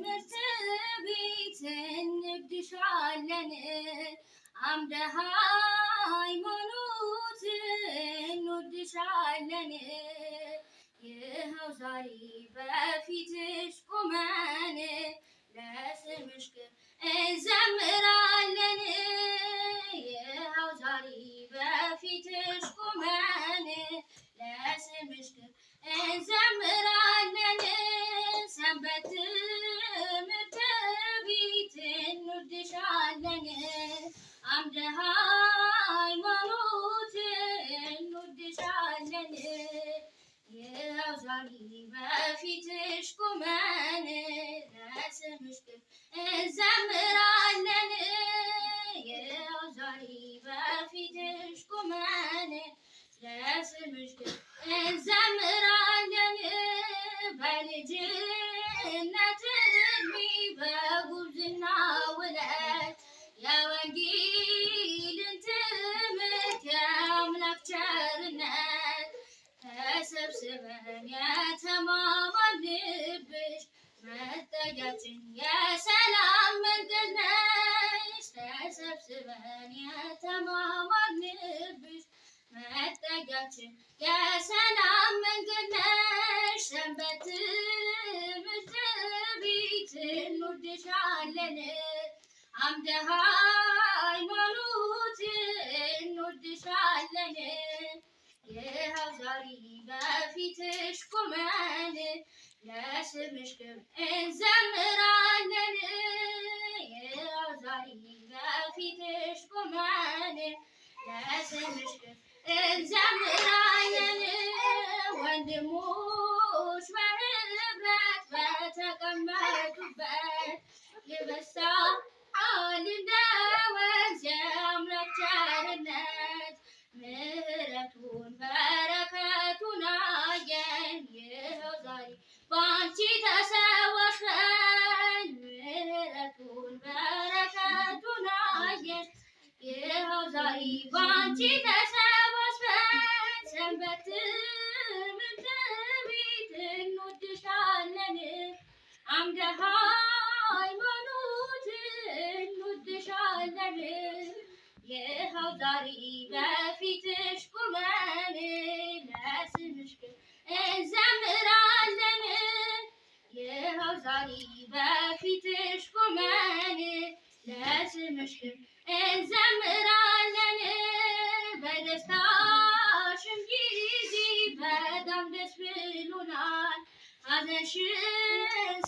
ትምህርት ቤት እንወድሻለን አምደ ሃይማኖት እንወድሻለን ይኸው ዛሬ በፊትሽ ቆመን ለስምሽ እንዘምራለን ይኸው ዛሬ በፊትሽ ቆመን ለስምሽ እንዘምራለን ሰንበት ትምህርት ቤት እንወድሻለን አምደ ሃይማኖት እንወድሻለን ይኸው ዛሬ በፊትሽ ቆመን ለስምሽ እንዘምራለን ይኸው ዛሬ በፊትሽ ቆመን ለስምሽ እንዘምራለን በልጅነት ዕድሜ በጉብዝና ውለት የወንጌልን ትምህርት የአምላክ ቸርነት ተሰብስበን የተማማልንብሽ መጠጊያችን የሰላም መንገድ ነሽ ተሰብስበን የተማማልንብሽ መጠጊያችን የሰላም መንገድ ነሽ ሰንበት ትምህርት ቤት እንወድሻለን አምደ ሃይማኖት እንወድሻለን ይኸው ዛሬ በፊትሽ ቆመን ለስምሽ እንዘምራለን ይኸው ዛሬ በፊትሽ ቆመን ለስምሽ እንዘምራለን ወንድሞች በህብረት በተቀመጡበት ይበሳል እንደ ወንዝ የአምላክ ቸርነት ምሕረቱን በረከቱን አየን ይኸው ዛሬ በአንቺ ተሰወስን ምሕረቱን በረከቱን አየን ይኸው ዛሬ በአንቺ ተሰወስን ሰንበት ትምህርት ቤት እንወድሻለን አምደ ሃይማኖት እንወድሻለን ይኸው ዛሬ በፊትሽ ቆመን ለስምሽ እንዘምራለን ይኸው ዛሬ በፊትሽ ቆመን ለስምሽ እንዘምራለን በደስታሽም ጊዜ በጣም ደስ ብሎናል ሐዘንሽን